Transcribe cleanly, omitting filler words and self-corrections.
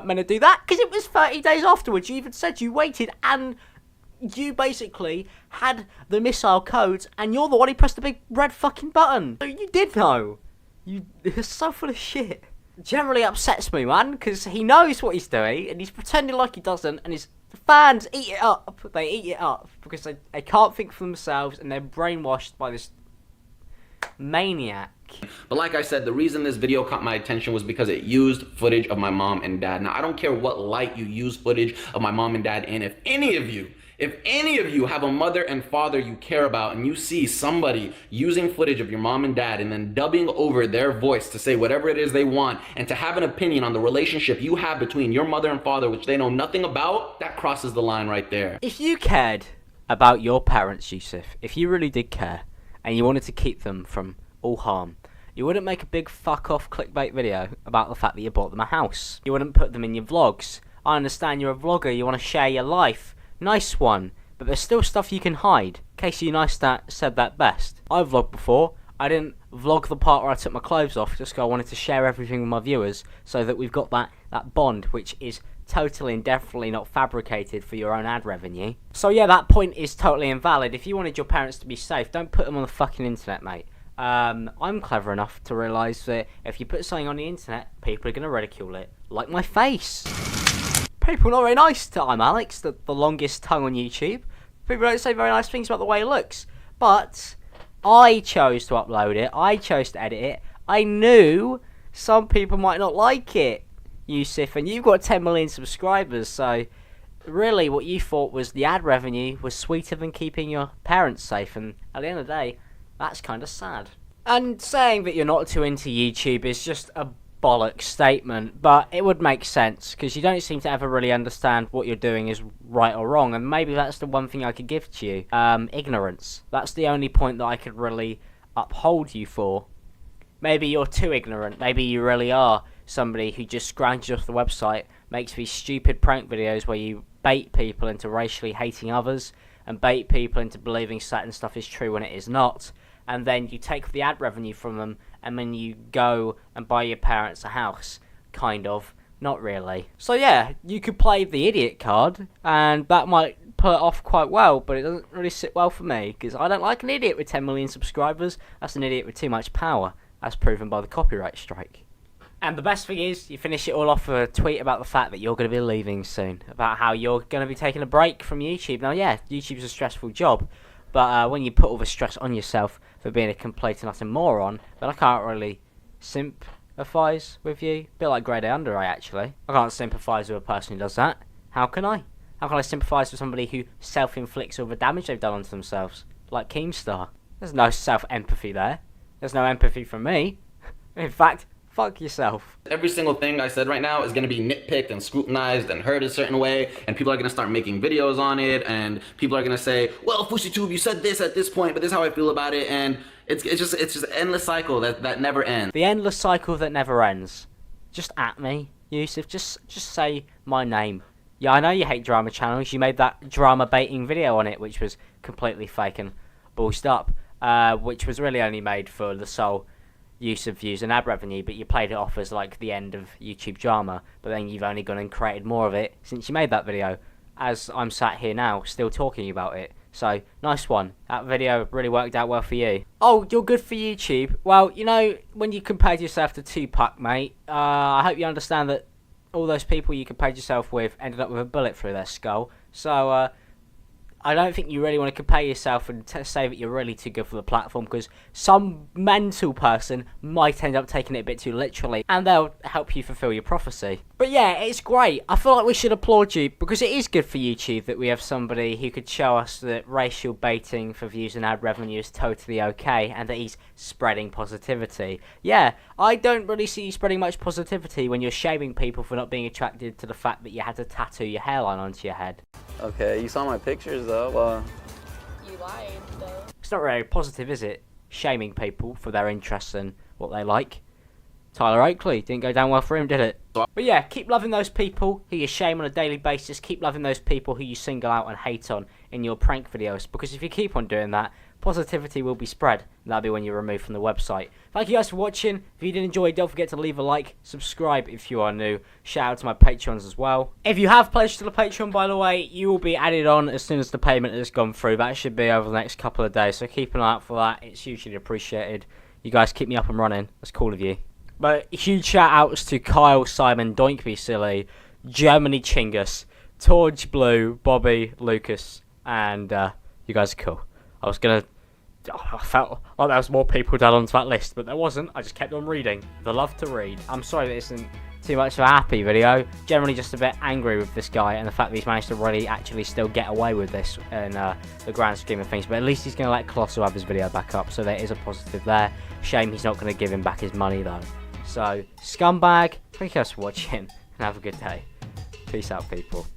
meant to do that because it was 30 days afterwards. You even said you waited and you basically had the missile codes and you're the one who pressed the big red fucking button. So you did know. You're so full of shit. Generally upsets me, man, because he knows what he's doing and he's pretending like he doesn't, and his fans eat it up. They eat it up because they can't think for themselves and they're brainwashed by this maniac. But like I said, the reason this video caught my attention was because it used footage of my mom and dad. Now, I don't care what light you use footage of my mom and dad in. If any of you have a mother and father you care about and you see somebody using footage of your mom and dad and then dubbing over their voice to say whatever it is they want and to have an opinion on the relationship you have between your mother and father, which they know nothing about, that crosses the line right there. If you cared about your parents, Yusuf, if you really did care and you wanted to keep them from all harm, you wouldn't make a big fuck off clickbait video about the fact that you bought them a house. You wouldn't put them in your vlogs. I understand you're a vlogger, you want to share your life. Nice one, but there's still stuff you can hide. Casey Neistat said that best. I vlogged before. I didn't vlog the part where I took my clothes off just because I wanted to share everything with my viewers so that we've got that bond, which is totally and definitely not fabricated for your own ad revenue. So yeah, that point is totally invalid. If you wanted your parents to be safe, don't put them on the fucking internet, mate. I'm clever enough to realise that if you put something on the internet, people are going to ridicule it. Like my face. People are not very nice to I'm Alex, the longest tongue on YouTube. People don't say very nice things about the way it looks. But I chose to upload it. I chose to edit it. I knew some people might not like it, Yusuf, and you've got 10 million subscribers, so really what you thought was the ad revenue was sweeter than keeping your parents safe, and at the end of the day, that's kind of sad. And saying that you're not too into YouTube is just a bollocks statement, but it would make sense because you don't seem to ever really understand what you're doing is right or wrong, and maybe that's the one thing I could give to you. Ignorance. That's the only point that I could really uphold you for. Maybe you're too ignorant. Maybe you really are somebody who just scrounges off the website, makes these stupid prank videos where you bait people into racially hating others and bait people into believing certain stuff is true when it is not, and then you take the ad revenue from them and then you go and buy your parents a house. Kind of. Not really. So yeah, you could play the idiot card, and that might pull it off quite well, but it doesn't really sit well for me, because I don't like an idiot with 10 million subscribers. That's an idiot with too much power, as proven by the copyright strike. And the best thing is, you finish it all off with a tweet about the fact that you're going to be leaving soon, about how you're going to be taking a break from YouTube. Now yeah, YouTube's a stressful job, but when you put all the stress on yourself for being a complete and utter moron, then I can't really sympathise with you. A bit like grade A under, actually. I can't sympathise with a person who does that. How can I? How can I sympathise with somebody who self-inflicts all the damage they've done onto themselves? Like Keemstar. There's no self-empathy there. There's no empathy from me. In fact, fuck yourself. Every single thing I said right now is going to be nitpicked and scrutinized and heard a certain way, and people are going to start making videos on it, and people are going to say, well, FouseyTube, you said this at this point, but this is how I feel about it, and it's just an endless cycle that never ends. The endless cycle that never ends. Just at me, Yusuf. Just say my name. Yeah, I know you hate drama channels. You made that drama baiting video on it, which was completely fake and bullshit up, which was really only made for the sole use of views and ad revenue, but you played it off as like the end of YouTube drama, but then you've only gone and created more of it since you made that video, as I'm sat here now still talking about it. So nice one. That video really worked out well for you. Oh, you're good for YouTube. Well, you know, when you compared yourself to Tupac, mate, I hope you understand that all those people you compared yourself with ended up with a bullet through their skull. So I don't think you really want to compare yourself and say that you're really too good for the platform, because some mental person might end up taking it a bit too literally, and they'll help you fulfill your prophecy. But yeah, it's great. I feel like we should applaud you, because it is good for YouTube that we have somebody who could show us that racial baiting for views and ad revenue is totally okay, and that he's spreading positivity. Yeah, I don't really see you spreading much positivity when you're shaming people for not being attracted to the fact that you had to tattoo your hairline onto your head. Okay, you saw my pictures though. You lied though. It's not very positive, is it? Shaming people for their interests and what they like. Tyler Oakley didn't go down well for him, did it? But yeah, keep loving those people who you shame on a daily basis. Keep loving those people who you single out and hate on in your prank videos, because if you keep on doing that, positivity will be spread. And that'll be when you're removed from the website. Thank you guys for watching. If you did enjoy, don't forget to leave a like, subscribe if you are new. Shout out to my Patrons as well. If you have pledged to the Patreon, by the way, you will be added on as soon as the payment has gone through. That should be over the next couple of days, so keep an eye out for that. It's hugely appreciated. You guys keep me up and running. That's cool of you. But huge shout outs to Kyle, Simon, Doink Be Silly, Germany Chingus, Torge Blue, Bobby, Lucas, and you guys are cool. I felt like there was more people down onto that list, but there wasn't. I just kept on reading. The love to read. I'm sorry that isn't too much of a happy video. Generally just a bit angry with this guy and the fact that he's managed to really actually still get away with this in the grand scheme of things. But at least he's going to let Colossal have his video back up, so there is a positive there. Shame he's not going to give him back his money though. So, scumbag, thank you guys for watching and have a good day. Peace out, people.